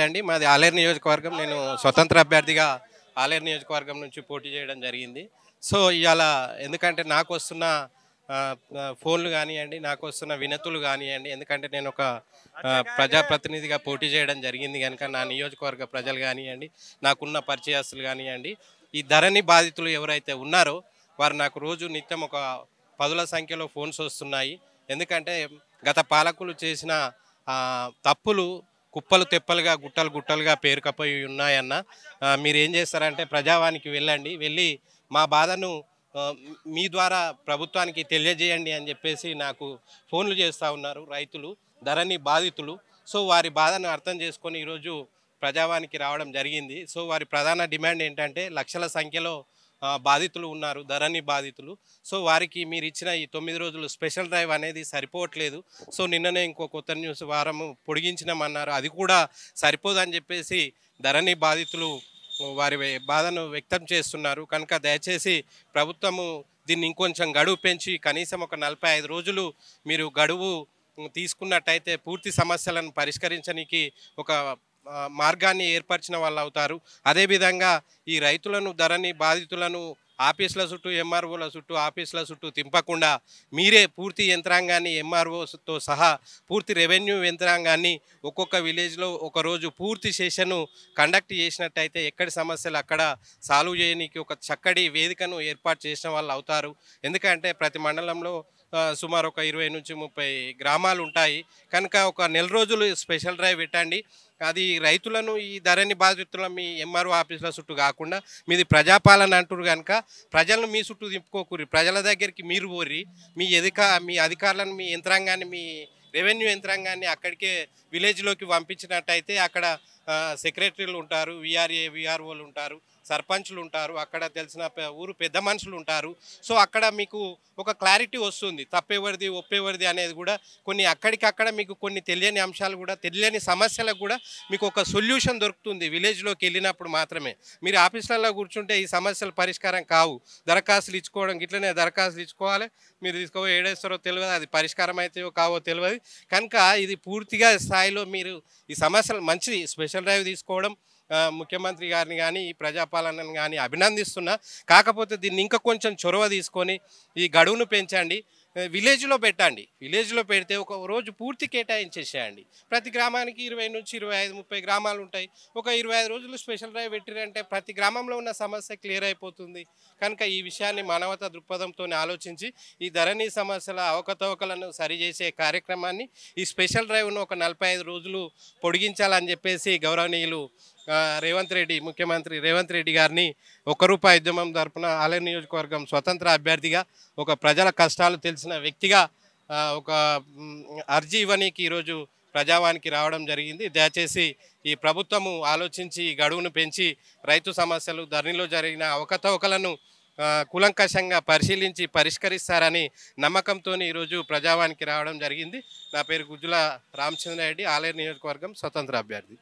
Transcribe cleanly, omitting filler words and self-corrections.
అండి. మాది ఆలేరు నియోజకవర్గం. నేను స్వతంత్ర అభ్యర్థిగా ఆలేరు నియోజకవర్గం నుంచి పోటీ చేయడం జరిగింది. సో, ఇయాల ఎందుకంటే నాకొస్తున్న ఫోన్లు గానియండి, నాకొస్తున్న వినతులు గానియండి, ఎందుకంటే నేనొక ప్రజాప్రతినిధిగా పోటీ చేయడం జరిగింది గనుక నా నియోజకవర్గ ప్రజలు గానియండి, నాకున్న పరిచయస్తులు గానియండి, ఈ ధరణి బాధితులు ఎవరైతే ఉన్నారో వారు నాకు రోజు నిత్యం ఒక పదుల సంఖ్యలో ఫోన్స్ వస్తున్నాయి. ఎందుకంటే గత పాలకులు చేసిన తప్పులు కుప్పలు తెప్పలుగా గుట్టలు గుట్టలుగా పేరుకపోయి ఉన్నాయన్న. మీరేం చేస్తారంటే ప్రజావానికి వెళ్ళండి, వెళ్ళి మా బాధను మీ ద్వారా ప్రభుత్వానికి తెలియజేయండి అని చెప్పేసి నాకు ఫోన్లు చేస్తూ ఉన్నారు రైతులు, ధరణి బాధితులు. సో వారి బాధను అర్థం చేసుకొని ఈరోజు ప్రజావానికి రావడం జరిగింది. సో వారి ప్రధాన డిమాండ్ ఏంటంటే లక్షల సంఖ్యలో బాధితులు ఉన్నారు, ధరణి బాధితులు. సో వారికి మీరు ఇచ్చిన ఈ 9 రోజులు స్పెషల్ డ్రైవ్ అనేది సరిపోవట్లేదు. సో నిన్ననే ఇంకో కొత్త న్యూస్ వారం పొడిగించినామన్నారు, అది కూడా సరిపోదని చెప్పేసి ధరణి బాధితులు వారి బాధను వ్యక్తం చేస్తున్నారు. కనుక దయచేసి ప్రభుత్వము దీన్ని ఇంకొంచెం గడువు పెంచి కనీసం ఒక 45 రోజులు మీరు గడువు తీసుకున్నట్టయితే పూర్తి సమస్యలను పరిష్కరించడానికి ఒక మార్గాన్ని ఏర్పరిచిన వాళ్ళు అవుతారు. అదేవిధంగా ఈ రైతులను ధరణి బాధితులను ఆఫీసుల చుట్టూ ఎంఆర్ఓల చుట్టూ ఆఫీసుల చుట్టూ తింపకుండా మీరే పూర్తి యంత్రాంగాన్ని ఎంఆర్ఓతో సహా పూర్తి రెవెన్యూ యంత్రాంగాన్ని ఒక్కొక్క విలేజ్లో ఒకరోజు పూర్తి సెషను కండక్ట్ చేసినట్టయితే ఎక్కడి సమస్యలు అక్కడ సాల్వ్ చేయడానికి ఒక చక్కటి వేదికను ఏర్పాటు చేసిన వాళ్ళు అవుతారు. ఎందుకంటే ప్రతి మండలంలో సుమారు ఒక 20 నుంచి 30 గ్రామాలు ఉంటాయి. కనుక ఒక నెల రోజులు స్పెషల్ డ్రైవ్ పెట్టండి. అది రైతులను ఈ ధరణి బాధితులను మీ ఎంఆర్ఓ ఆఫీసుల చుట్టూ కాకుండా మీది ప్రజాపాలన అంటారు కనుక ప్రజలను మీ చుట్టూ తిప్పుకోకూరి, ప్రజల దగ్గరికి మీరు పోరి, మీ అధికారులను మీ యంత్రాంగాన్ని మీ రెవెన్యూ యంత్రాంగాన్ని అక్కడికే విలేజ్లోకి పంపించినట్టయితే అక్కడ సెక్రటరీలు ఉంటారు, విఆర్ఓలు ఉంటారు, సర్పంచ్లు ఉంటారు, అక్కడ తెలిసిన ఊరు పెద్ద మనుషులు ఉంటారు. సో అక్కడ మీకు ఒక క్లారిటీ వస్తుంది, తప్పెవరిది ఒప్పెవరిది అనేది కూడా. కొన్ని అక్కడికక్కడ మీకు కొన్ని తెలియని అంశాలు కూడా, తెలియని సమస్యలకు కూడా మీకు ఒక సొల్యూషన్ దొరుకుతుంది విలేజ్లోకి వెళ్ళినప్పుడు మాత్రమే. మీరు ఆఫీసులలో కూర్చుంటే ఈ సమస్యలు పరిష్కారం కావు. దరఖాస్తులు ఇచ్చుకోవడం ఇట్లనే దరఖాస్తులు ఇచ్చుకోవాలి, మీరు తీసుకో ఏడేస్తారో తెలియదు, అది పరిష్కారం అయితే కావో తెలియదు. కనుక ఇది పూర్తిగా స్థాయిలో మీరు ఈ సమస్యలు మంచిది స్పెషల్ డ్రైవ్ తీసుకోవడం ముఖ్యమంత్రి గారిని కానీ ఈ ప్రజాపాలనను కానీ అభినందిస్తున్నా. కాకపోతే దీన్ని ఇంకా కొంచెం చొరవ తీసుకొని ఈ గడువును పెంచండి, విలేజ్లో పెట్టండి. విలేజ్లో పెడితే ఒక రోజు పూర్తి కేటాయించేసేయండి. ప్రతి గ్రామానికి 20 నుంచి 25, 30 గ్రామాలు ఉంటాయి. ఒక 25 రోజులు స్పెషల్ డ్రైవ్ పెట్టిరంటే ప్రతి గ్రామంలో ఉన్న సమస్య క్లియర్ అయిపోతుంది. కనుక ఈ విషయాన్ని మానవతా దృక్పథంతో ఆలోచించి ఈ ధరణి సమస్యల అవకతవకలను సరిచేసే కార్యక్రమాన్ని ఈ స్పెషల్ డ్రైవ్ను ఒక 45 రోజులు పొడిగించాలని చెప్పేసి గౌరవనీయులు ముఖ్యమంత్రి రేవంత్ రెడ్డి గారిని ₹1 ఉద్యమం తరపున ఆలేరు నియోజకవర్గం స్వతంత్ర అభ్యర్థిగా ఒక ప్రజల కష్టాలు తెలిసిన వ్యక్తిగా ఒక అర్జీ ఇవ్వనీకి ఈరోజు ప్రజావానికి రావడం జరిగింది. దయచేసి ఈ ప్రభుత్వము ఆలోచించి ఈ గడువును పెంచి రైతు సమస్యలు ధరణిలో జరిగిన అవకతవకలను కూలంకషంగా పరిశీలించి పరిష్కరిస్తారని నమ్మకంతో ఈరోజు ప్రజావానికి రావడం జరిగింది. నా పేరు గుజ్జుల రామచంద్రారెడ్డి, ఆలేరు నియోజకవర్గం స్వతంత్ర అభ్యర్థి.